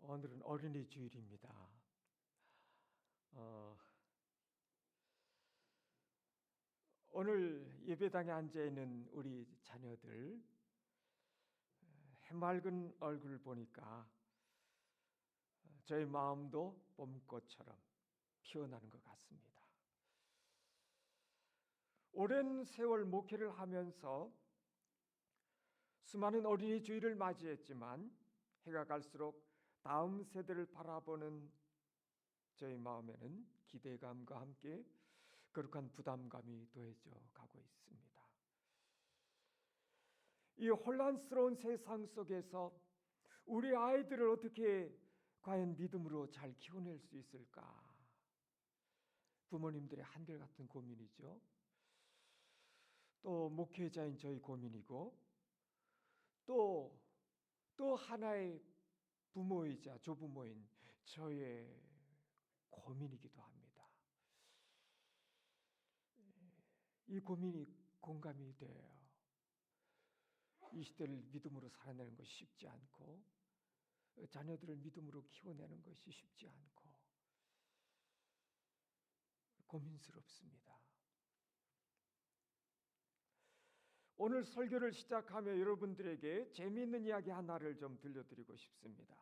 오늘은 어린이 주일입니다. 오늘 예배당에 앉아 있는 우리 자녀들 해맑은 얼굴을 보니까 저희 마음도 봄꽃처럼 피어나는 것 같습니다. 오랜 세월 목회를 하면서 수많은 어린이 주일을 맞이했지만 해가 갈수록 다음 세대를 바라보는 저희 마음에는 기대감과 함께 거룩한 부담감이 더해져 가고 있습니다. 이 혼란스러운 세상 속에서 우리 아이들을 어떻게 과연 믿음으로 잘 키워낼 수 있을까? 부모님들의 한결같은 고민이죠. 또 목회자인 저희 고민이고 또 하나의 부모이자 조부모인 저의 고민이기도 합니다. 이 고민이 공감이 돼요. 이 시대를 믿음으로 살아내는 것이 쉽지 않고 자녀들을 믿음으로 키워내는 것이 쉽지 않고 고민스럽습니다. 오늘 설교를 시작하며 여러분들에게 재미있는 이야기 하나를 좀 들려드리고 싶습니다.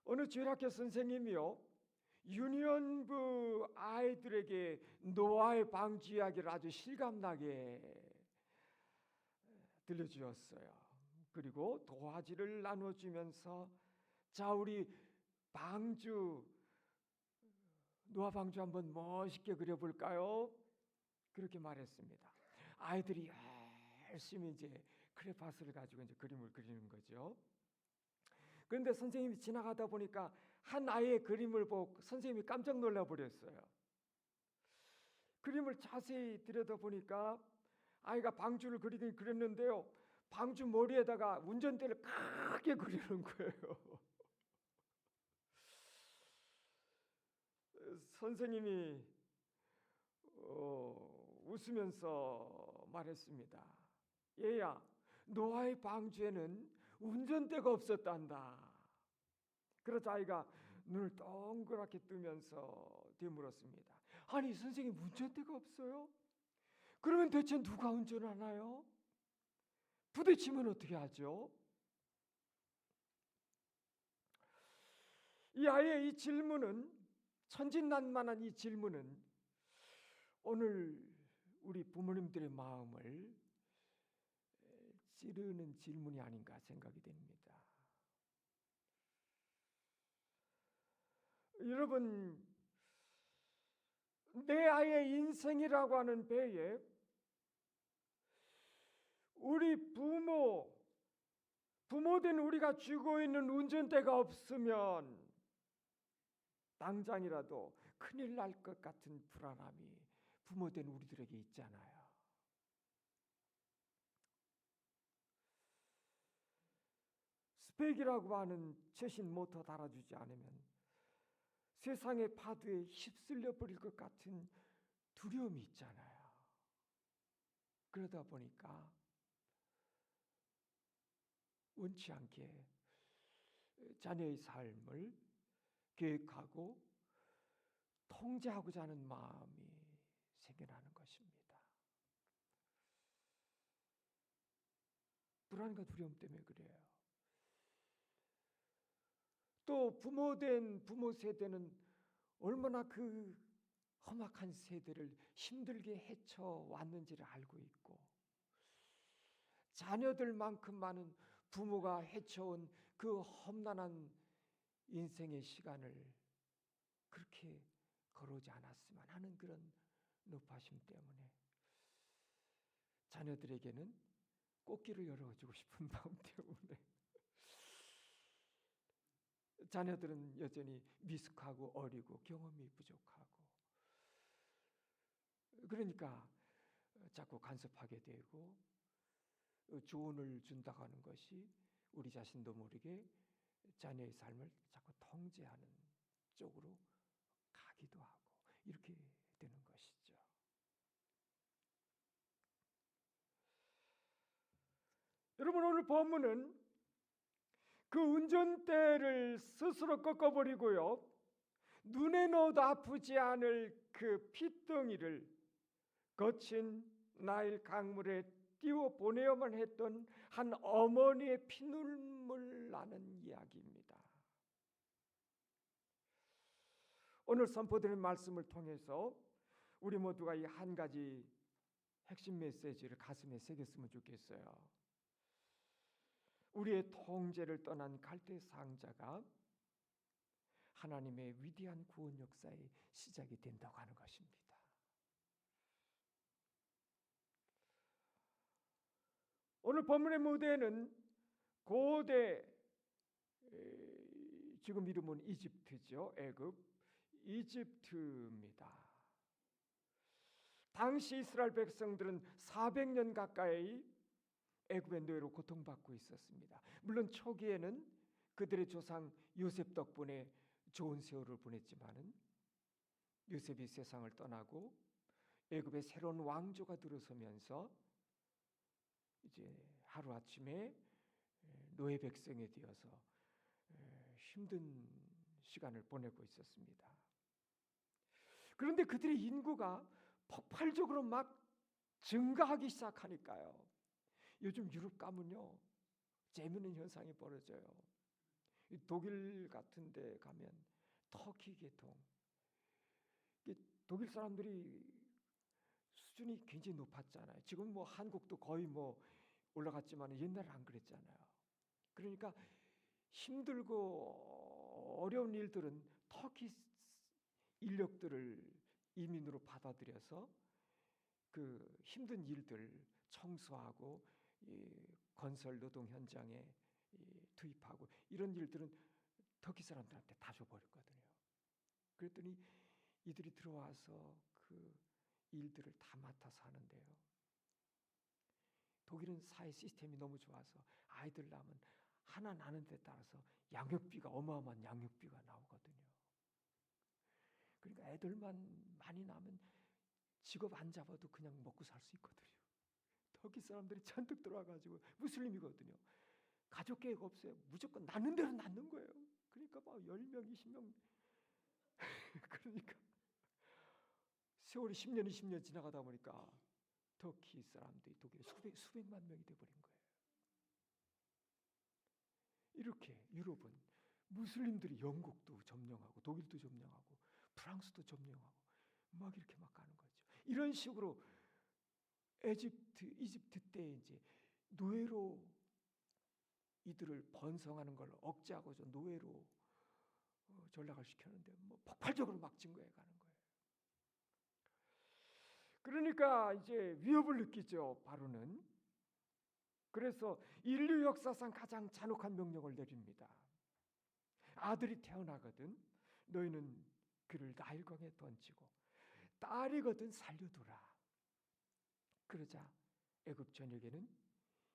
어느 주일학교 선생님이요, 유년부 아이들에게 노아의 방주 이야기를 아주 실감나게 들려주었어요. 그리고 도화지를 나눠주면서 자, 우리 노아 방주 한번 멋있게 그려볼까요? 그렇게 말했습니다. 아이들이 열심히 이제 크레파스를 가지고 이제 그림을 그리는 거죠. 그런데 선생님이 지나가다 보니까 한 아이의 그림을 보고 선생님이 깜짝 놀라 버렸어요. 그림을 자세히 들여다보니까 아이가 방주를 그리긴 그렸는데요, 방주 머리에다가 운전대를 크게 그리는 거예요. 선생님이 웃으면서 말했습니다. 얘야, 노아의 방주에는 운전대가 없었단다. 그러자 아이가 눈을 동그랗게 뜨면서 되물었습니다. 아니 선생님, 운전대가 없어요? 그러면 대체 누가 운전하나요? 부딪히면 어떻게 하죠? 이 아이의 이 질문은, 천진난만한 이 질문은 오늘 우리 부모님들의 마음을 찌르는 질문이 아닌가 생각이 됩니다. 여러분, 내 아이의 인생이라고 하는 배에 우리 부모된 우리가 쥐고 있는 운전대가 없으면 당장이라도 큰일 날 것 같은 불안함이 부모된 우리들에게 있잖아요. 스펙이라고 하는 최신 모터 달아주지 않으면 세상의 파도에 휩쓸려 버릴 것 같은 두려움이 있잖아요. 그러다 보니까 원치 않게 자녀의 삶을 계획하고 통제하고자 하는 마음이 생겨나는 것입니다. 불안과 두려움 때문에 그래요. 또 부모된 부모 세대는 얼마나 그 험악한 세대를 힘들게 헤쳐왔는지를 알고 있고, 자녀들만큼 많은 부모가 헤쳐온 그 험난한 인생의 시간을 그렇게 걸어오지 않았으면 하는 그런 높아심 때문에 자녀들에게는 꽃길을 열어주고 싶은 마음 때문에 자녀들은 여전히 미숙하고 어리고 경험이 부족하고, 그러니까 자꾸 간섭하게 되고 조언을 준다고 하는 것이 우리 자신도 모르게 자녀의 삶을 자꾸 통제하는 쪽으로 가기도 하고 이렇게 되는 것이죠. 여러분, 오늘 본문은 그 운전대를 스스로 꺾어버리고요. 눈에 넣어도 아프지 않을 그 핏덩이를 거친 나일 강물에 띄워 보내야만 했던 한 어머니의 피눈물 나는 이야기입니다. 오늘 선포드린 말씀을 통해서 우리 모두가 이 한 가지 핵심 메시지를 가슴에 새겼으면 좋겠어요. 우리의 통제를 떠난 갈대 상자가 하나님의 위대한 구원 역사의 시작이 된다고 하는 것입니다. 오늘 본문의 무대는 고대, 지금 이름은 이집트죠. 애굽, 이집트입니다. 당시 이스라엘 백성들은 400년 가까이 애굽의 노예로 고통받고 있었습니다. 물론 초기에는 그들의 조상 요셉 덕분에 좋은 세월을 보냈지만은 요셉이 세상을 떠나고 애굽의 새로운 왕조가 들어서면서 이제 하루아침에 노예 백성이 되어서 힘든 시간을 보내고 있었습니다. 그런데 그들의 인구가 폭발적으로 막 증가하기 시작하니까요. 요즘 유럽 가면요, 재미있는 현상이 벌어져요. 독일 같은 데 가면 터키 계통, 독일 사람들이 수준이 굉장히 높았잖아요. 지금 뭐 한국도 거의 뭐 올라갔지만 옛날에 안 그랬잖아요. 그러니까 힘들고 어려운 일들은 터키 인력들을 이민으로 받아들여서 그 힘든 일들 청소하고 건설 노동 현장에 투입하고 이런 일들은 터키 사람들한테 다 줘버렸거든요. 그랬더니 이들이 들어와서 그 일들을 다 맡아서 하는데요. 독일은 사회 시스템이 너무 좋아서 아이들 낳으면 하나 낳는 데 따라서 양육비가 어마어마한 양육비가 나오거든요. 그러니까 애들만 많이 낳으면 직업 안 잡아도 그냥 먹고 살 수 있거든요. 터키 사람들이 잔뜩 들어와가지고 무슬림이거든요. 가족 계획 없어요. 무조건 낳는 대로 낳는 거예요. 그러니까 막 10명, 20명 그러니까 세월이 10년, 20년 지나가다 보니까 터키 사람들이 독일에 수백만 명이 돼버린 거예요. 이렇게 유럽은 무슬림들이 영국도 점령하고 독일도 점령하고 프랑스도 점령하고 막 이렇게 막 가는 거죠. 이런 식으로 이집트 때 이제 노예로 이들을 번성하는 걸 억제하고서 노예로 전락을 시켰는데 뭐 폭발적으로 막 증거해 가는 거예요. 그러니까 이제 위협을 느끼죠. 바로는. 그래서 인류 역사상 가장 잔혹한 명령을 내립니다. 아들이 태어나거든 너희는 그를 나일강에 던지고 딸이거든 살려두라. 그러자 애굽 전역에는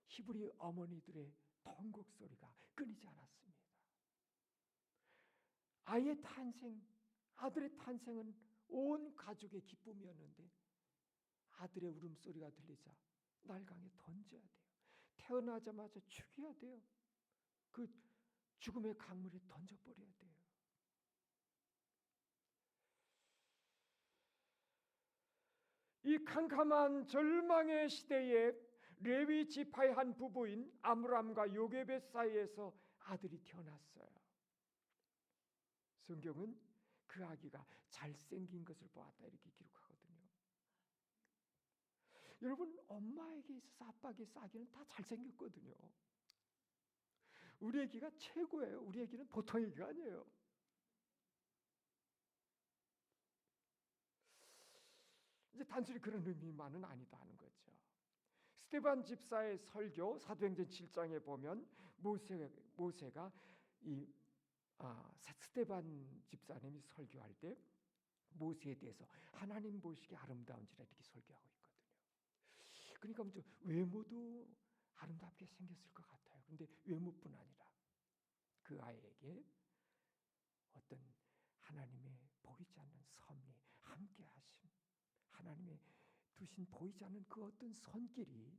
히브리 어머니들의 통곡 소리가 끊이지 않았습니다. 아이의 탄생, 아들의 탄생은 온 가족의 기쁨이었는데 아들의 울음소리가 들리자 나일강에 던져야 돼요. 태어나자마자 죽여야 돼요. 그 죽음의 강물에 던져버려야 돼요. 이 캄캄한 절망의 시대에 레위 지파의 한 부부인 아므람과 요게벳 사이에서 아들이 태어났어요. 성경은 그 아기가 잘생긴 것을 보았다 이렇게 기록하거든요. 여러분 엄마에게 있어서 아빠에게 있어서 아기는 다 잘생겼거든요. 우리 아기가 최고예요. 우리 아기는 보통 아기가 아니에요. 이제 단순히 그런 의미만은 아니다 하는 거죠. 스데반 집사의 설교 사도행전 7장에 보면 모세가 스데반 집사님이 설교할 때 모세에 대해서 하나님 보시기에 아름다운지라 이렇게 설교하고 있거든요. 그러니까 외모도 아름답게 생겼을 것 같아요. 그런데 외모뿐 아니라 그 아이에게 어떤 하나님의 보이지 않는 섭리, 함께하심, 하나님의 두신 보이지 않는 그 어떤 손길이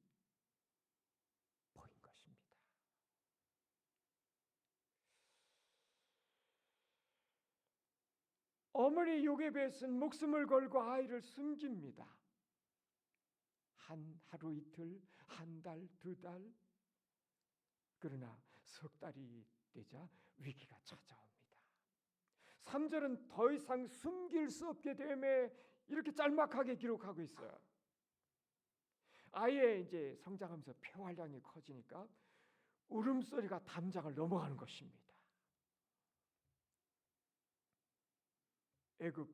보인 것입니다. 어머니 요게벳은 목숨을 걸고 아이를 숨깁니다. 하루 이틀, 한 달, 두 달. 그러나 석 달이 되자 위기가 찾아옵니다. 3절은 더 이상 숨길 수 없게 됨에 이렇게 짤막하게 기록하고 있어요. 아이의 이제 성장하면서 폐활량이 커지니까 울음소리가 담장을 넘어가는 것입니다. 애굽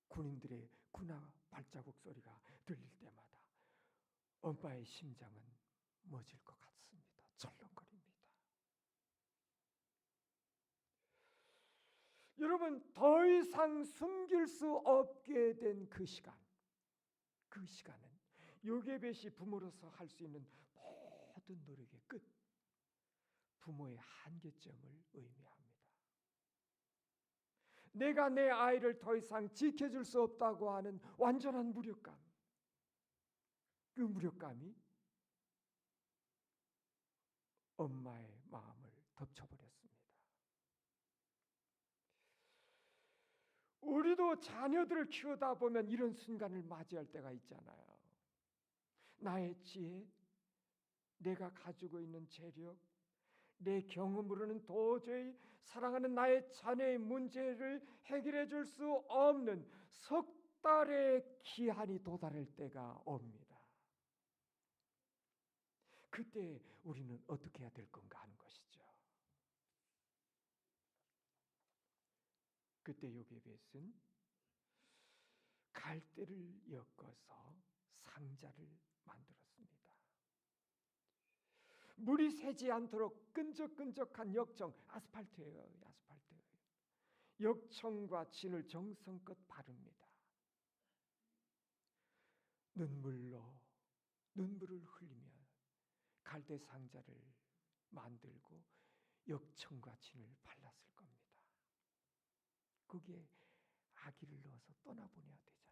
군인들의 군화 발자국 소리가 들릴 때마다 엄마의 심장은 멎을 것 같습니다. 철렁거립니다. 여러분, 더 이상 숨길 수 없게 된 그 시간은 요게벳이 부모로서 할 수 있는 모든 노력의 끝, 부모의 한계점을 의미합니다. 내가 내 아이를 더 이상 지켜줄 수 없다고 하는 완전한 무력감, 그 무력감이 엄마의 마음을 덮쳐버렸습니다. 우리도 자녀들을 키우다 보면 이런 순간을 맞이할 때가 있잖아요. 나의 지혜, 내가 가지고 있는 재력, 내 경험으로는 도저히 사랑하는 나의 자녀의 문제를 해결해 줄 수 없는 석 달의 기한이 도달할 때가 옵니다. 그때 우리는 어떻게 해야 될 건가 하는 것이죠. 그때 요게벳은 갈대를 엮어서 상자를 만들었습니다. 물이 새지 않도록 끈적끈적한 역청, 아스팔트예요. 아스팔트. 역청과 진을 정성껏 바릅니다. 눈물을 흘리며 갈대 상자를 만들고 역청과 진을 발랐을 겁니다. 거기에 아기를 넣어서 떠나보내야 되잖아요.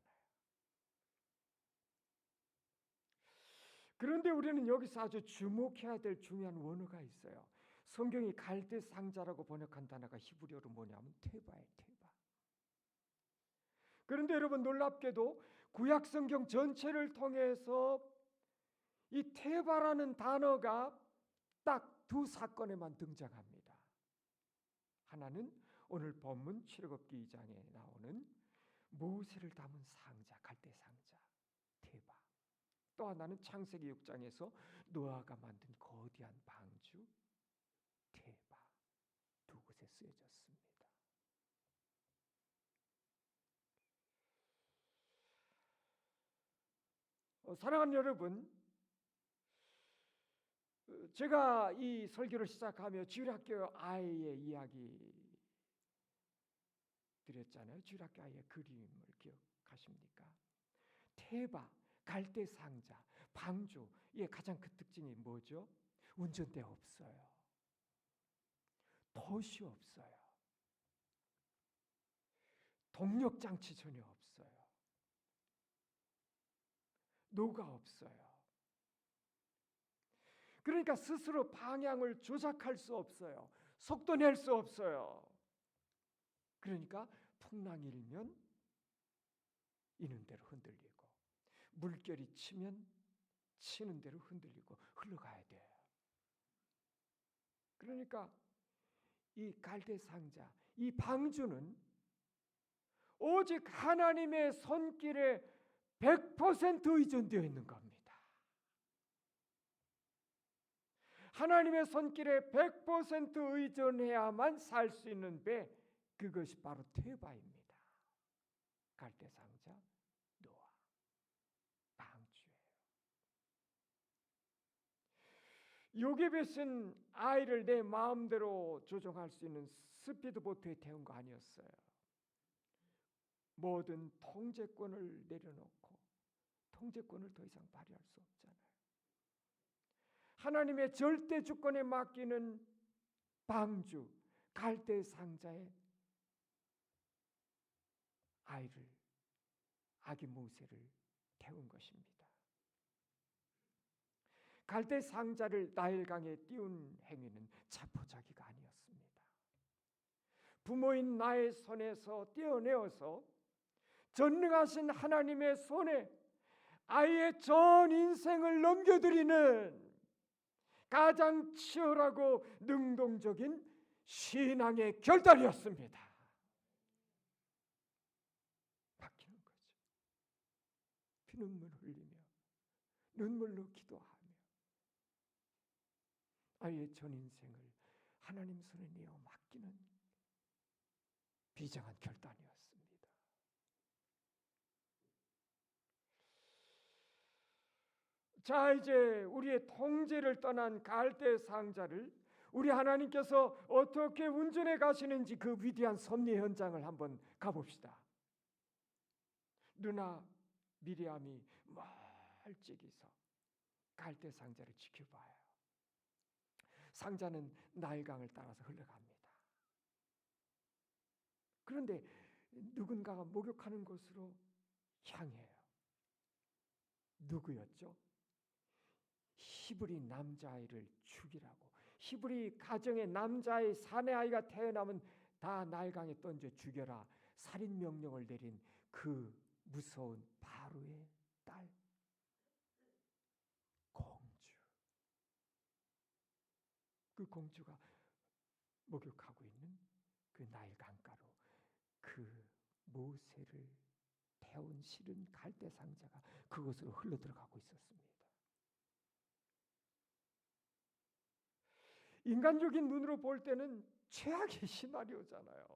그런데 우리는 여기서 아주 주목해야 될 중요한 원어가 있어요. 성경이 갈대 상자라고 번역한 단어가 히브리어로 뭐냐면 테바예요. 테바. 그런데 여러분, 놀랍게도 구약 성경 전체를 통해서 이 테바라는 단어가 딱 두 사건에만 등장합니다. 하나는 오늘 본문 출애굽기 2장에 나오는 모세를 담은 상자, 갈대 상자, 테바. 또 하나는 창세기 6장에서 노아가 만든 거대한 방주, 테바. 두 곳에 쓰여졌습니다. 사랑하는 여러분, 제가 이 설교를 시작하며 주일학교 아이의 이야기 드렸잖아요. 주일학교 아이의 그림을 기억하십니까? 테바, 갈대 상자, 방주, 이게 가장 그 특징이 뭐죠? 운전대 없어요. 덫이 없어요. 동력 장치 전혀 없어요. 노가 없어요. 그러니까 스스로 방향을 조작할 수 없어요. 속도 낼 수 없어요. 그러니까 풍랑이 일면 이는 대로 흔들리고, 물결이 치면 치는 대로 흔들리고 흘러가야 돼요. 그러니까 이 갈대 상자, 이 방주는 오직 하나님의 손길에 100% 의존되어 있는 겁니다. 하나님의 손길에 100% 의존해야만 살 수 있는 배, 그것이 바로 테바입니다. 갈대 상자, 노아, 방주예요. 요게벳은 아이를 내 마음대로 조종할 수 있는 스피드보트에 태운 거 아니었어요. 모든 통제권을 내려놓고 통제권을 더 이상 발휘할 수 없잖아요. 하나님의 절대 주권에 맡기는 방주, 갈대 상자에 아기 모세를 태운 것입니다. 갈대 상자를 나일강에 띄운 행위는 자포자기가 아니었습니다. 부모인 나의 손에서 떼어내어서 전능하신 하나님의 손에 아이의 전 인생을 넘겨드리는 가장 치열하고 능동적인 신앙의 결단이었습니다. 바뀌는 거죠. 피눈물 흘리며 눈물로 기도하며 아이의 전 인생을 하나님 손에 내어 맡기는 비장한 결단이었습니다. 자, 이제 우리의 통제를 떠난 갈대 상자를 우리 하나님께서 어떻게 운전해 가시는지 그 위대한 섭리 현장을 한번 가봅시다. 누나 미리암이 멀찍이서 갈대 상자를 지켜봐요. 상자는 나일강을 따라서 흘러갑니다. 그런데 누군가가 목욕하는 곳으로 향해요. 누구였죠? 히브리 남자아이를 죽이라고. 히브리 가정의 남자아이 사내아이가 태어나면 다 나일강에 던져 죽여라 살인 명령을 내린 그 무서운 바로의 딸 공주. 그 공주가 목욕하고 있는 그 나일강가로 그 모세를 태운 실은 갈대 상자가 그곳으로 흘러 들어가고 있었습니다. 인간적인 눈으로 볼 때는 최악의 시나리오잖아요.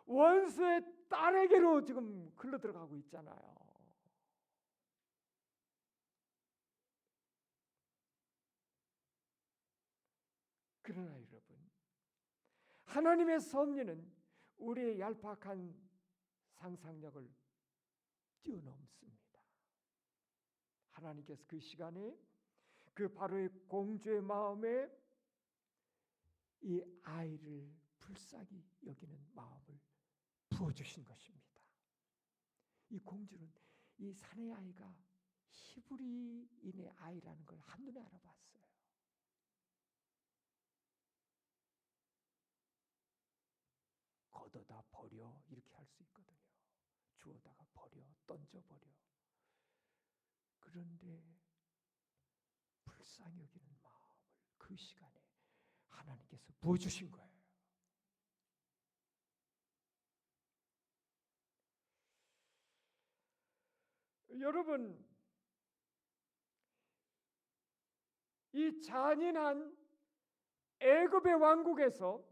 원수의 딸에게로 지금 흘러 들어가고 있잖아요. 그러나 여러분, 하나님의 섭리는 우리의 얄팍한 상상력을 뛰어넘습니다. 하나님께서 그 시간에 그 바로의 공주의 마음에 이 아이를 불쌍히 여기는 마음을 부어주신 것입니다. 이 공주는 이 사내 아이가 히브리인의 아이라는 걸 한눈에 알아봤어요. 걷어다 버려 이렇게 할 수 있거든요. 주워다가 버려, 던져버려. 그런데 불쌍히 여기는 마음을 그 시간에 하나님께서 부어주신 거예요. 여러분, 이 잔인한 애굽의 왕국에서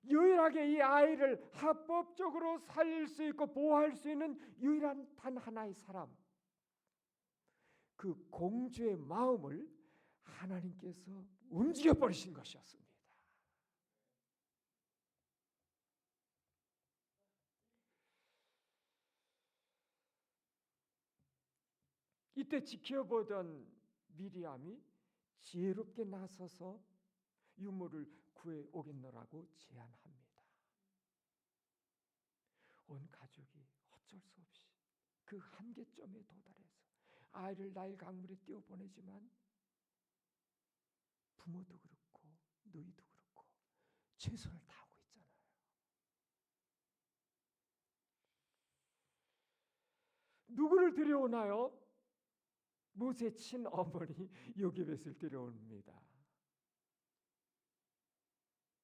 유일하게 이 아이를 합법적으로 살릴 수 있고 보호할 수 있는 유일한 단 하나의 사람, 그 공주의 마음을 하나님께서 움직여버리신 것이었습니다. 이때 지켜보던 미리암이 지혜롭게 나서서 유모를 구해 오겠노라고 제안합니다. 온 가족이 어쩔 수 없이 그 한계점에 도달해서 아이를 나일 강물에 띄워보내지만 부모도 그렇고 너희도 그렇고 최선을 다하고 있잖아요. 누구를 데려오나요? 모세 친어머니 요게벳을 데려옵니다.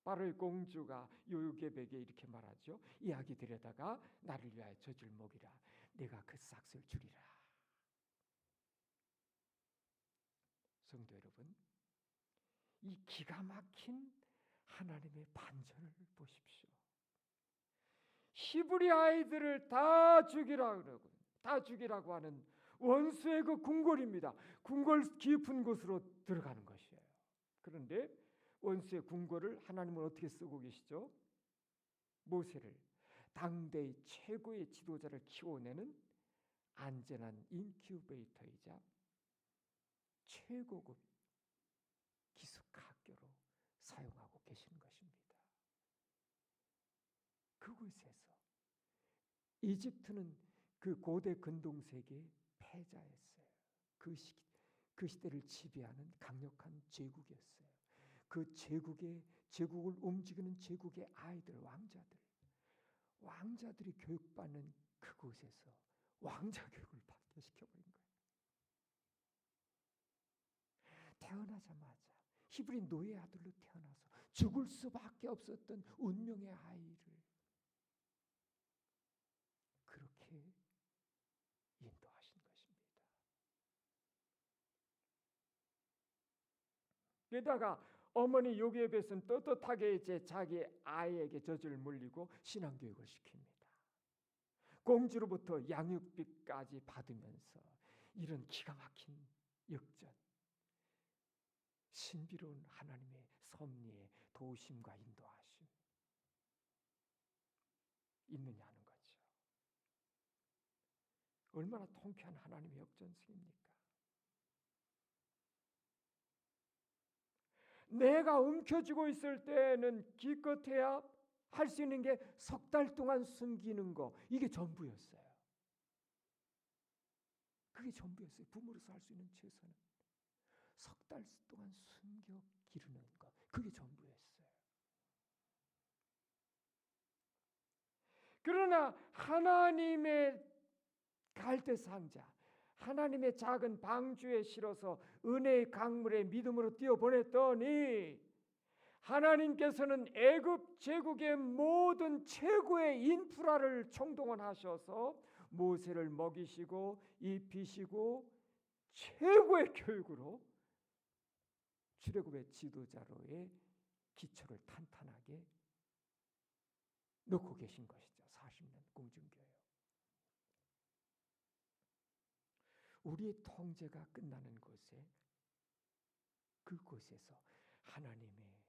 바로의 공주가 요게벳에게 이렇게 말하죠. 이 아기 데려다가 나를 위하여 젖을 먹이라. 내가 그 싹을 주리라. 성도 여러분, 이 기가 막힌 하나님의 반전을 보십시오. 히브리 아이들을 다 죽이라고 하는 원수의 그 궁궐입니다. 궁궐 깊은 곳으로 들어가는 것이에요. 그런데 원수의 궁궐을 하나님은 어떻게 쓰고 계시죠? 모세를 당대의 최고의 지도자를 키워내는 안전한 인큐베이터이자 최고급 기숙학교로 사용하고 계시는 것입니다. 그곳에서 이집트는 그 고대 근동세계의 패자였어요. 그 시대를 지배하는 강력한 제국이었어요. 그 제국의 제국을 움직이는 제국의 아이들, 왕자들이 교육받는 그곳에서 왕자 교육을 받게 시켜버린 거예요. 태어나자마자 히브리 노예 아들로 태어나서 죽을 수밖에 없었던 운명의 아이를 그렇게 인도하신 것입니다. 게다가 어머니 요셉에서는 떳떳하게 이제 자기 아이에게 젖을 물리고 신앙교육을 시킵니다. 공주로부터 양육비까지 받으면서 이런 기가 막힌 역전, 신비로운 하나님의 섭리의 도우심과 인도하심 있느냐는 거죠. 얼마나 통쾌한 하나님의 역전승입니까? 내가 움켜쥐고 있을 때는 기껏해야 할 수 있는 게 석 달 동안 숨기는 거, 이게 전부였어요. 그게 전부였어요. 부모로서 할 수 있는 최선은 석 달 동안 숨겨 기르는 것, 그게 전부였어요. 그러나 하나님의 갈대 상자, 하나님의 작은 방주에 실어서 은혜의 강물에 믿음으로 띄어보냈더니 하나님께서는 애굽 제국의 모든 최고의 인프라를 총동원하셔서 모세를 먹이시고 입히시고 최고의 교육으로 출애굽의 지도자로의 기초를 탄탄하게 놓고 계신 것이죠. 40년 공중교육. 우리의 통제가 끝나는 곳에, 그곳에서 하나님의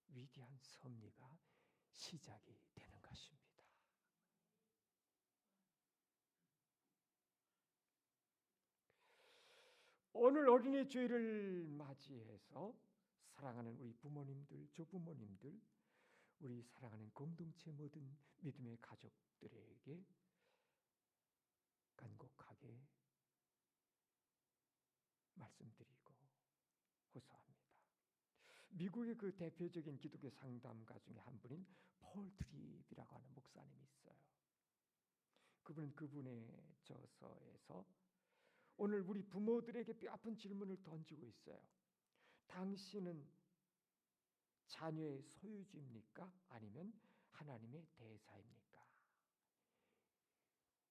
위대한 섭리가 시작이 되는 것입니다. 오늘 어린이 주일을 맞이해서 사랑하는 우리 부모님들, 조부모님들, 우리 사랑하는 공동체 모든 믿음의 가족들에게 간곡하게 말씀드리고 호소합니다. 미국의 그 대표적인 기독교 상담가 중에 한 분인 폴 트립이라고 하는 목사님이 있어요. 그분은 그분의 저서에서 오늘 우리 부모들에게 뼈아픈 질문을 던지고 있어요. 당신은 자녀의 소유주입니까? 아니면 하나님의 대사입니까?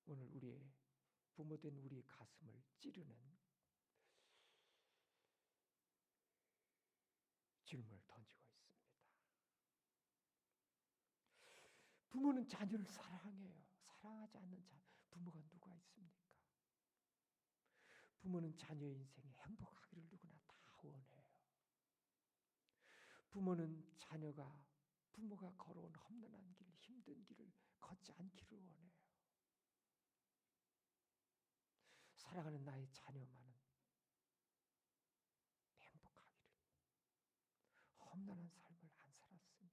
오늘 우리의 부모된 우리의 가슴을 찌르는 질문을 던지고 있습니다. 부모는 자녀를 사랑해요. 사랑하지 않는 부모가 누가 있습니까? 부모는 자녀의 인생에 행복하기를 누구나 다 원해요. 부모는 부모가 걸어온 험난한 길, 힘든 길을 걷지 않기를 원해요. 사랑하는 나의 자녀만은 행복하기를, 험난한 삶을 안 살았으면.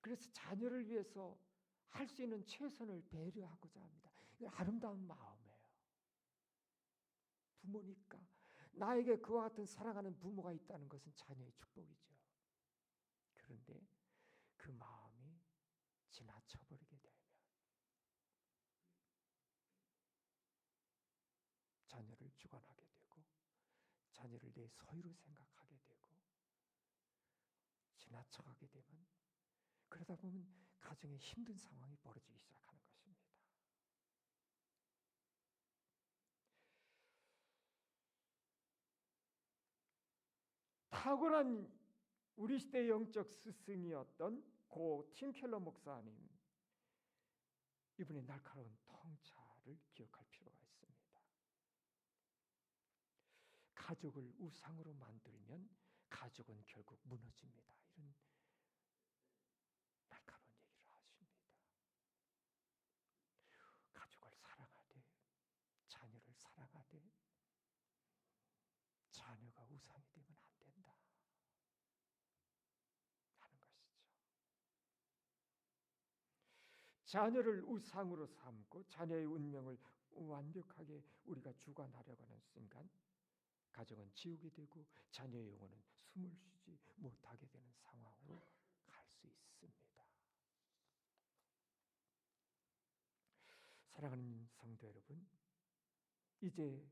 그래서 자녀를 위해서 할 수 있는 최선을 배려하고자 합니다. 이건 아름다운 마음이에요. 부모니까 나에게 그와 같은 사랑하는 부모가 있다는 것은 자녀의 축복이죠. 그런데 그 마음이 지나쳐버리게 되면 자녀를 주관하게 되고 자녀를 내 소유로 생각하게 되고 지나쳐가게 되면, 그러다 보면 가정에 힘든 상황이 벌어지기 시작하는 것입니다. 탁월한 우리 시대의 영적 스승이었던 고 팀 켈러 목사님, 이분의 날카로운 통찰을 기억할 필요가 있습니다. 가족을 우상으로 만들면 가족은 결국 무너집니다. 이런 날카로운 얘기를 하십니다. 가족을 사랑하되, 자녀를 사랑하되, 자녀가 우상이 되면 안 된다 하는 것이죠. 자녀를 우상으로 삼고 자녀의 운명을 완벽하게 우리가 주관하려고 하는 순간 가정은 지옥이 되고 자녀의 영혼은 숨을 쉬지 못하게 사랑하는 성도 여러분, 이제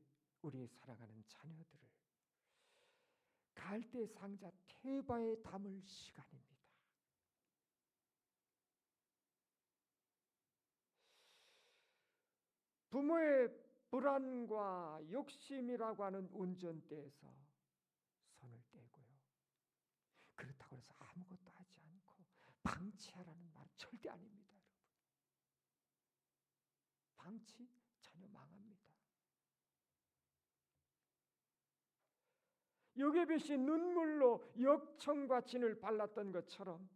우리 사랑하는 자녀들을 갈대 상자 태바에 담을 시간입니다. 부모의 불안과 욕심이라고 하는 운전대에서 손을 떼고요. 그렇다고 해서 아무것도 하지 않고 방치하라는 말은 절대 아닙니다, 여러분. 방치 자녀 망합니다. 요게벳이 눈물로 역청과 진을 발랐던 것처럼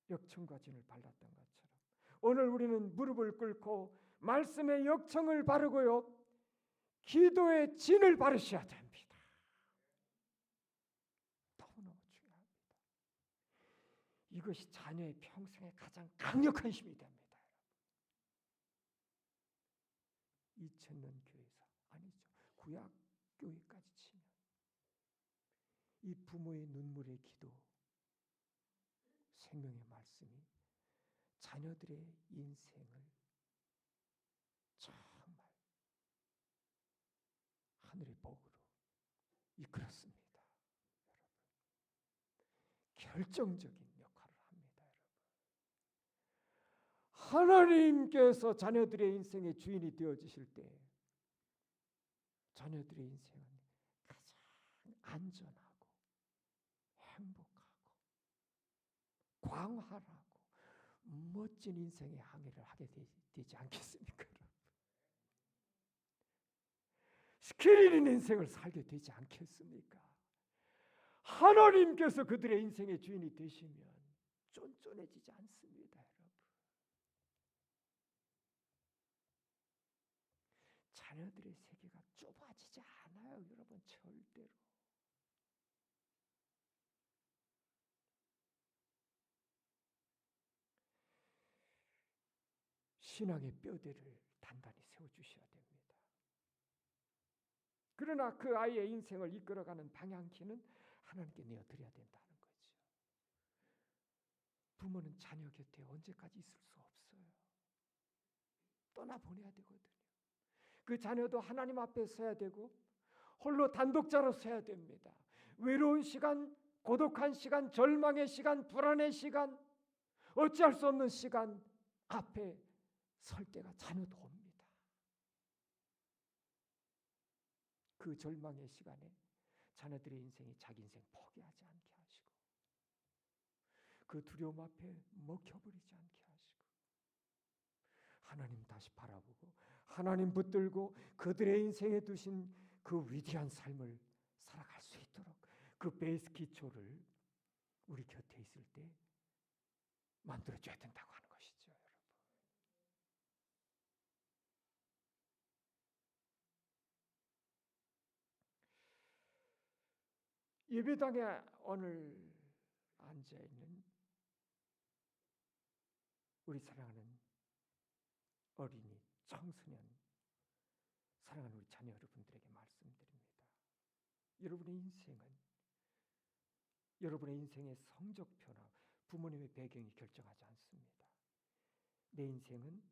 역청과 진을 발랐던 것처럼 오늘 우리는 무릎을 꿇고 말씀의 역청을 바르고요, 기도의 진을 바르셔야 됩니다. 너무너무 중요합니다. 이것이 자녀의 평생에 가장 강력한 힘이 됩니다. 2000년 교회에서 아니죠, 구약 교회까지 치면 이 부모의 눈물의 기도, 생명의 말씀이 자녀들의 인생을 정말 하늘의 복으로 이끌었습니다. 여러분, 결정적인 역할을 합니다. 여러분, 하나님께서 자녀들의 인생의 주인이 되어주실 때 자녀들의 인생은 가장 안전하고 행복하고 광활하고 멋진 인생의 항해를 하게 되지 않겠습니까, 여러분? 스킬 있는 인생을 살게 되지 않겠습니까? 하나님께서 그들의 인생의 주인이 되시면 쫀쫀해지지 않습니다, 여러분. 자녀들의 세계가 좁아지지 않아요, 여러분, 절대로. 신앙의 뼈대를 단단히 세워주셔야 됩니다. 그러나 그 아이의 인생을 이끌어가는 방향키는 하나님께 내어드려야 된다는 거죠. 부모는 자녀 곁에 언제까지 있을 수 없어요. 떠나보내야 되거든요. 그 자녀도 하나님 앞에 서야 되고 홀로 단독자로 서야 됩니다. 외로운 시간, 고독한 시간, 절망의 시간, 불안의 시간, 어찌할 수 없는 시간 앞에 설 때가 자녀도 옵니다. 그 절망의 시간에 자녀들의 인생이 자기 인생 포기하지 않게 하시고 그 두려움 앞에 먹혀버리지 않게 하시고 하나님 다시 바라보고 하나님 붙들고 그들의 인생에 두신 그 위대한 삶을 살아갈 수 있도록 그 베이스 기초를 우리 곁에 있을 때 만들어줘야 된다고 하는 것이죠. 예배당에 오늘 앉아있는 우리 사랑하는 어린이, 청소년, 사랑하는 우리 자녀 여러분들에게 말씀드립니다. 여러분의 인생의 성적표나 부모님의 배경이 결정하지 않습니다. 내 인생은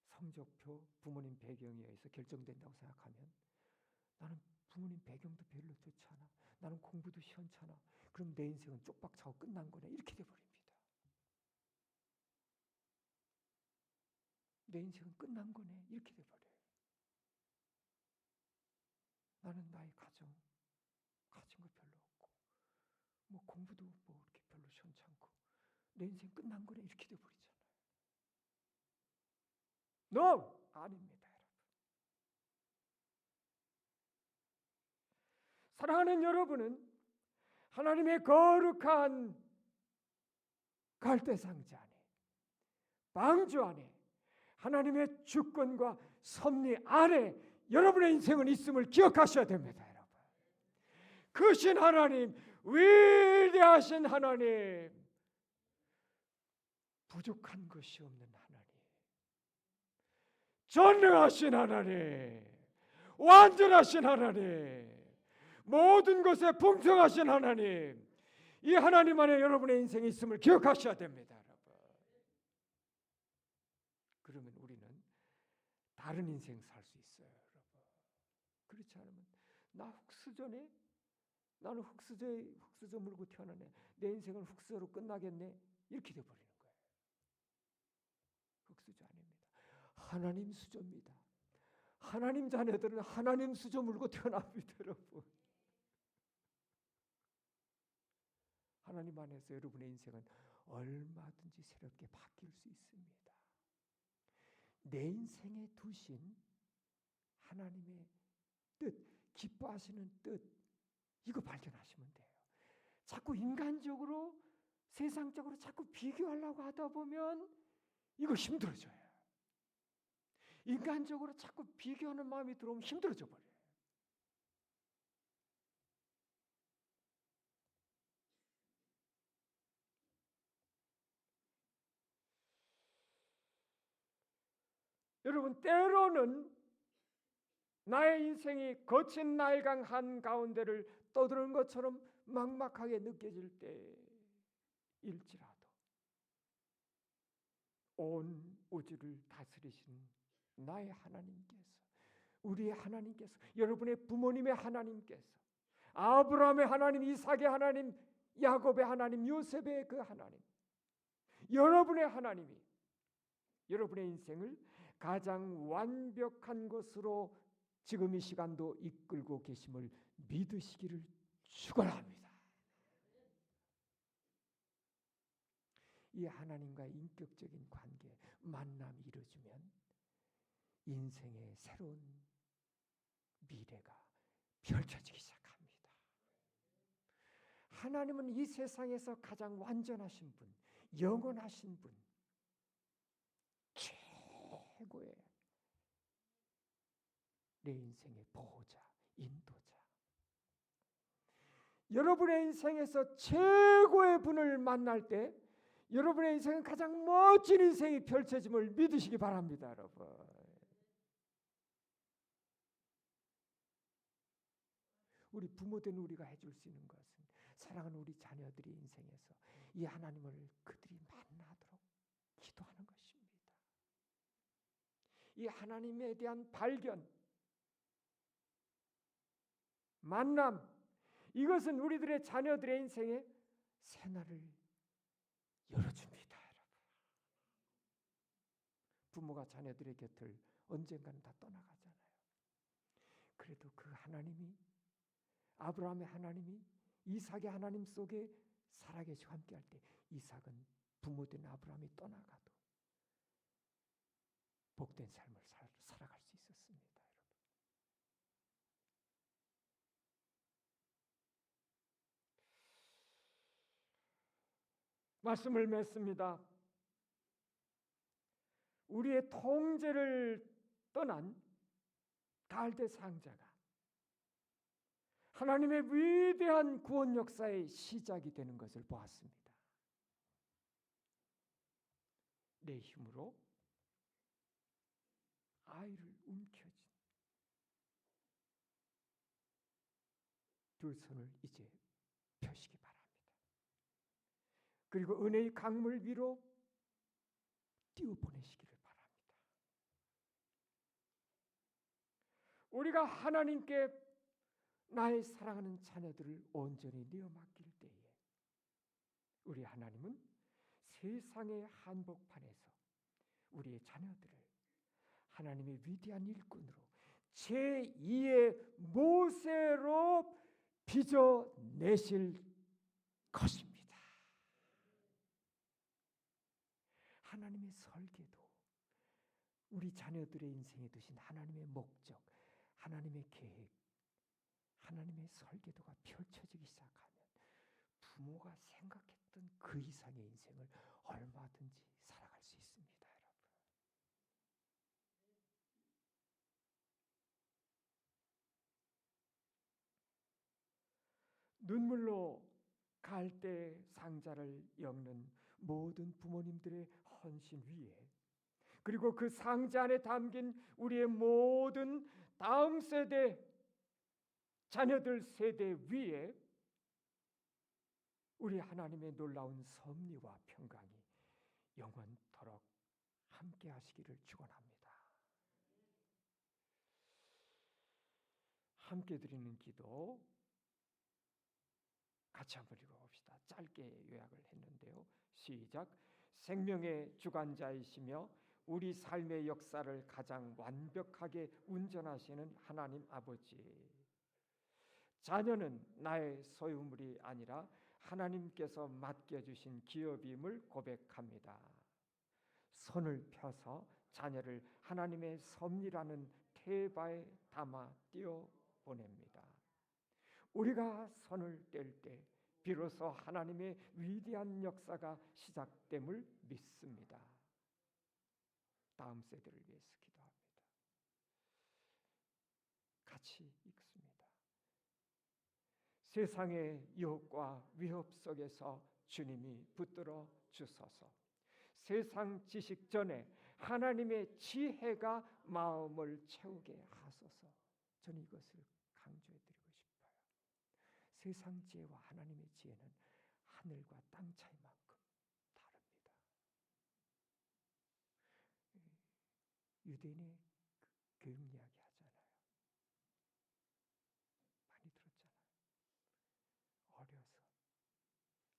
성적표, 부모님 배경에 의해서 결정된다고 생각하면 나는 부모님 배경도 별로 좋지 않아, 나는 공부도 시원찮아, 그럼 내 인생은 쪽박차고 끝난 거네, 이렇게 돼버립니다. 내 인생은 끝난 거네, 이렇게 돼버려요. 나는 나의 가진 거 별로 없고 뭐 공부도 뭐 이렇게 별로 시원찮고 내 인생 끝난 거네, 이렇게 돼버리잖아요. No! 아닙니다, 여러분. 사랑하는 여러분은 하나님의 거룩한 갈대상자 안에, 방주 안에, 하나님의 주권과 섭리 안에 여러분의 인생은 있음을 기억하셔야 됩니다, 여러분. 크신 하나님, 위대하신 하나님, 부족한 것이 없는 하나님, 전능하신 하나님, 완전하신 하나님, 모든 것에 풍성하신 하나님, 이 하나님 안에 여러분의 인생이 있음을 기억하셔야 됩니다, 여러분. 그러면 우리는 다른 인생 살 수 있어요, 여러분. 그렇지 않으면 나 흙수저네? 나는 흙수저 물고 태어나네. 내 인생은 흙수저로 끝나겠네? 이렇게 돼버리는 거예요. 흙수저 아닙니다. 하나님 수저입니다. 하나님 자녀들은 하나님 수저 물고 태어납니다, 여러분. 하나님 안에서 여러분의 인생은 얼마든지 새롭게 바뀔 수 있습니다. 내 인생에 두신 하나님의 뜻, 기뻐하시는 뜻, 이거 발견하시면 돼요. 자꾸 인간적으로, 세상적으로 자꾸 비교하려고 하다 보면 이거 힘들어져요. 인간적으로 자꾸 비교하는 마음이 들어오면 힘들어져 버려요. 여러분, 때로는 나의 인생이 거친 날강 한가운데를 떠드는 것처럼 막막하게 느껴질 때일지라도 온 우주를 다스리신 나의 하나님께서, 우리의 하나님께서, 여러분의 부모님의 하나님께서, 아브라함의 하나님, 이삭의 하나님, 야곱의 하나님, 요셉의 그 하나님, 여러분의 하나님이 여러분의 인생을 가장 완벽한 것으로 지금 이 시간도 이끌고 계심을 믿으시기를 축원합니다. 이 하나님과의 인격적인 관계, 만남이 이루어지면 인생의 새로운 미래가 펼쳐지기 시작합니다. 하나님은 이 세상에서 가장 완전하신 분, 영원하신 분, 최고의 내 인생의 보호자, 인도자. 여러분의 인생에서 최고의 분을 만날 때 여러분의 인생은 가장 멋진 인생이 펼쳐짐을 믿으시기 바랍니다, 여러분. 우리 부모된 우리가 해줄 수 있는 것은 사랑하는 우리 자녀들의 인생에서 이 하나님을 그들이 만나도록 기도하는 것입니다. 이 하나님에 대한 발견, 만남, 이것은 우리들의 자녀들의 인생에 새날을 열어줍니다, 여러분. 부모가 자녀들의 곁을 언젠가는 다 떠나가잖아요. 그래도 그 하나님이, 아브라함의 하나님이 이삭의 하나님 속에 살아계시고 함께할 때 이삭은 부모된 아브라함이 떠나가도 복된 삶을 살아갈 수 있었습니다, 여러분. 말씀을 맺습니다. 우리의 통제를 떠난 갈대 상자가 하나님의 위대한 구원 역사의 시작이 되는 것을 보았습니다. 내 힘으로 아이를 움켜쥔 두 손을 이제 펴시기 바랍니다. 그리고 은혜의 강물 위로 띄워보내시기를 바랍니다. 우리가 하나님께 나의 사랑하는 자녀들을 온전히 내어 맡길 때에 우리 하나님은 세상의 한복판에서 우리의 자녀들을 하나님의 위대한 일꾼으로 제2의 모세로 빚어내실 것입니다. 하나님의 설계도, 우리 자녀들의 인생에 두신 하나님의 목적, 하나님의 계획, 하나님의 설계도가 펼쳐지기 시작하면 부모가 생각했던 그 이상의 인생을 얼마든지 살아갈 수 있습니다, 여러분. 눈물로 갈대 상자를 엮는 모든 부모님들의 헌신 위에, 그리고 그 상자 안에 담긴 우리의 모든 다음 세대 자녀들 세대 위에 우리 하나님의 놀라운 섭리와 평강이 영원토록 함께 하시기를 축원합니다. 함께 드리는 기도 같이 한번 읽어봅시다. 짧게 요약을 했는데요. 시작. 생명의 주관자이시며 우리 삶의 역사를 가장 완벽하게 운전하시는 하나님 아버지, 자녀는 나의 소유물이 아니라 하나님께서 맡겨주신 기업임을 고백합니다. 손을 펴서 자녀를 하나님의 섭리라는 태바에 담아 띄워보냅니다. 우리가 손을 뗄 때 비로소 하나님의 위대한 역사가 시작됨을 믿습니다. 다음 세대를 위해서 기도합니다. 같이 읽습니다. 세상의 유혹과 위협 속에서 주님이 붙들어 주소서. 세상 지식 전에 하나님의 지혜가 마음을 채우게 하소서. 저는 이것을 강조해 드리고 싶어요. 세상 지혜와 하나님의 지혜는 하늘과 땅 차이만큼 다릅니다. 유대인의 교육 이야기 하잖아요. 많이 들었잖아요. 어려서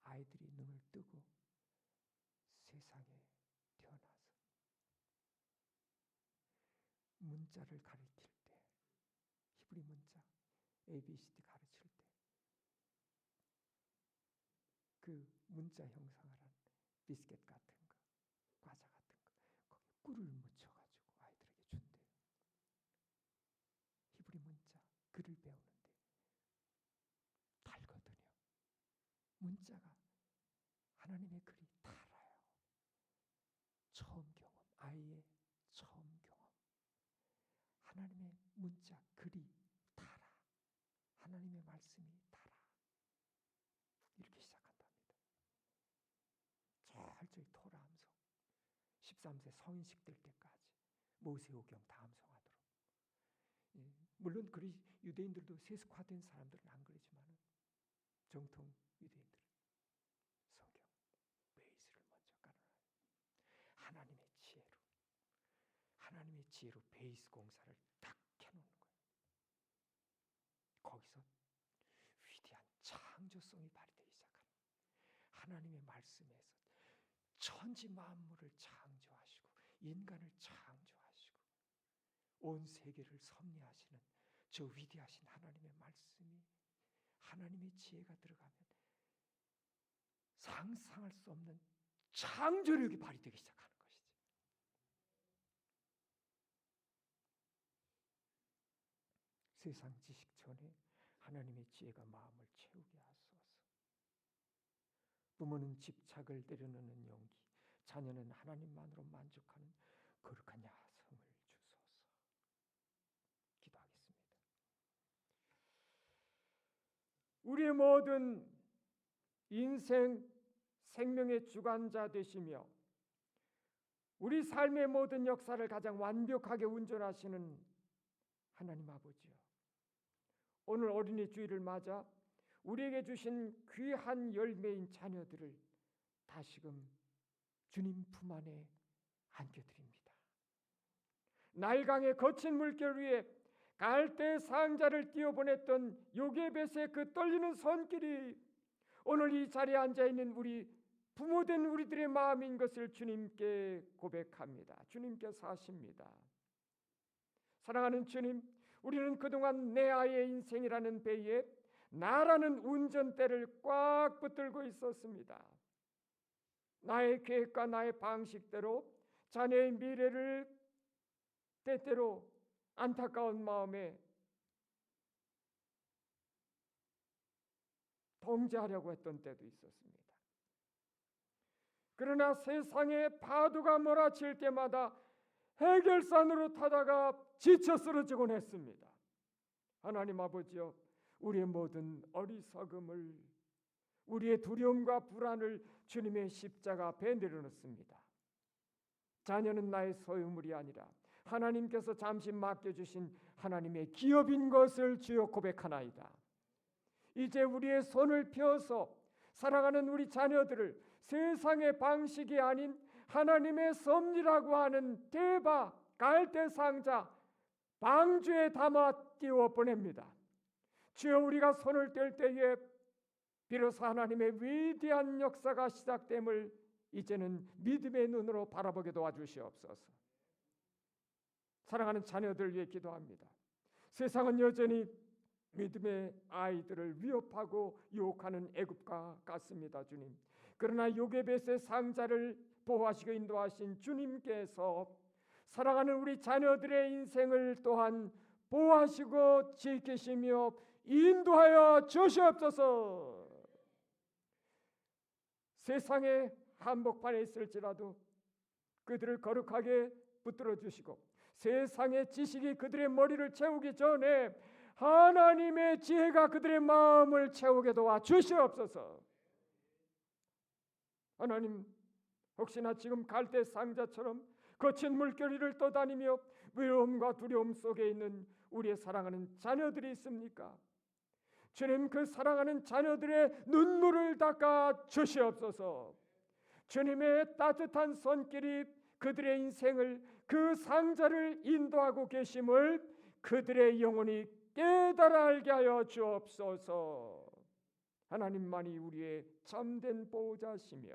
아이들이 눈을 뜨고 세상에 태어나서 문자를 가르칠 때, 히브리 문자 ABCD 가르칠 때 그 문자 형상화한 비스켓 같은 거, 과자 같은 거, 거기에 꿀을 묻혀가지고 아이들에게 준대요. 히브리 문자 글을 배우는데 달거든요. 문자가 하나님의 글이 달아요. 처음 경험, 아이의 처음 경험. 하나님의 문자 글이 달아. 하나님의 말씀이 달아. 이렇게 시작한답니다. 철저히 토라 함성. 13세 성인식 될 때까지 모세오경 다 함성하도록. 물론 유대인들도 세속화된 사람들은 안 그러지만 정통 유대인들은 성경 베이스를 먼저 깔아놔요. 하나님의 지혜로 베이스 공사를 딱 해놓는 거예요. 거기서 위대한 창조성이 발휘되기 시작합니다. 하나님의 말씀에서 천지 만물을 창조하시고 인간을 창조하시고 온 세계를 섭리하시는 저 위대하신 하나님의 말씀이, 하나님의 지혜가 들어가면 상상할 수 없는 창조력이 발휘되기 시작하는 것이지. 세상 지식 전에 하나님의 지혜가 마음을 채우게 하소서. 부모는 집착을 내려놓는 용기, 자녀는 하나님만으로 만족하는 거룩한 야성을 주소서. 기도하겠습니다. 우리의 모든 인생, 생명의 주관자 되시며 우리 삶의 모든 역사를 가장 완벽하게 운전하시는 하나님 아버지요, 오늘 어린이 주일을 맞아 우리에게 주신 귀한 열매인 자녀들을 다시금 주님 품 안에 안겨드립니다. 나일강의 거친 물결 위에 갈대 상자를 띄워보냈던 요게벳의 그 떨리는 손길이 오늘 이 자리에 앉아있는 우리 부모된 우리들의 마음인 것을 주님께 고백합니다. 주님께서 하십니다. 사랑하는 주님, 우리는 그동안 내 아이의 인생이라는 배에 나라는 운전대를 꽉 붙들고 있었습니다. 나의 계획과 나의 방식대로 자녀의 미래를 때때로 안타까운 마음에 통제하려고 했던 때도 있었습니다. 그러나 세상의 파도가 몰아칠 때마다 해결산으로 타다가 지쳐 쓰러지곤 했습니다. 하나님 아버지여, 우리의 모든 어리석음을, 우리의 두려움과 불안을 주님의 십자가 앞에 내려놓습니다. 자녀는 나의 소유물이 아니라 하나님께서 잠시 맡겨주신 하나님의 기업인 것을 주여 고백하나이다. 이제 우리의 손을 펴서 사랑하는 우리 자녀들을 세상의 방식이 아닌 하나님의 섭리라고 하는 대박 갈대 상자 방주에 담아 띄워 보냅니다. 주여, 우리가 손을 뗄 때에 비로소 하나님의 위대한 역사가 시작됨을 이제는 믿음의 눈으로 바라보게 도와주시옵소서. 사랑하는 자녀들 위해 기도합니다. 세상은 여전히 믿음의 아이들을 위협하고 유혹하는 애굽과 같습니다. 주님, 그러나 요게벳의 상자를 보호하시고 인도하신 주님께서 사랑하는 우리 자녀들의 인생을 또한 보호하시고 지키시며 인도하여 주시옵소서. 세상의 한복판에 있을지라도 그들을 거룩하게 붙들어 주시고 세상의 지식이 그들의 머리를 채우기 전에 하나님의 지혜가 그들의 마음을 채우게 도와 주시옵소서. 하나님, 혹시나 지금 갈대 상자처럼 거친 물결위를 떠다니며 외로움과 두려움 속에 있는 우리의 사랑하는 자녀들이 있습니까? 주님, 그 사랑하는 자녀들의 눈물을 닦아 주시옵소서. 주님의 따뜻한 손길이 그들의 인생을, 그 상자를 인도하고 계심을 그들의 영혼이 깨달아 알게 하여 주옵소서. 하나님만이 우리의 참된 보호자시며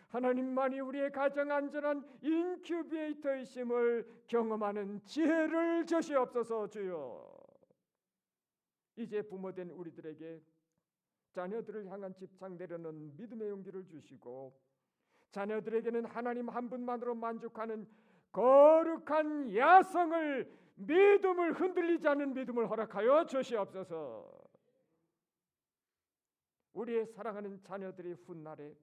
하나님만이 우리의 가장 안전한 인큐베이터이심을 경험하는 지혜를 주시옵소서. 주여, 이제 부모된 우리들에게 자녀들을 향한 집착내려는 믿음의 용기를 주시고 자녀들에게는 하나님 한 분만으로 만족하는 거룩한 야성을, 믿음을, 흔들리지 않는 믿음을 허락하여 주시옵소서. 우리의 사랑하는 자녀들의 훗날에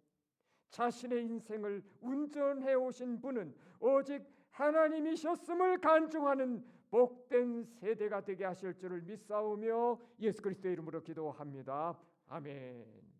자신의 인생을 운전해 오신 분은 오직 하나님이셨음을 간증하는 복된 세대가 되게 하실 줄을 믿사오며 예수 그리스도의 이름으로 기도합니다. 아멘.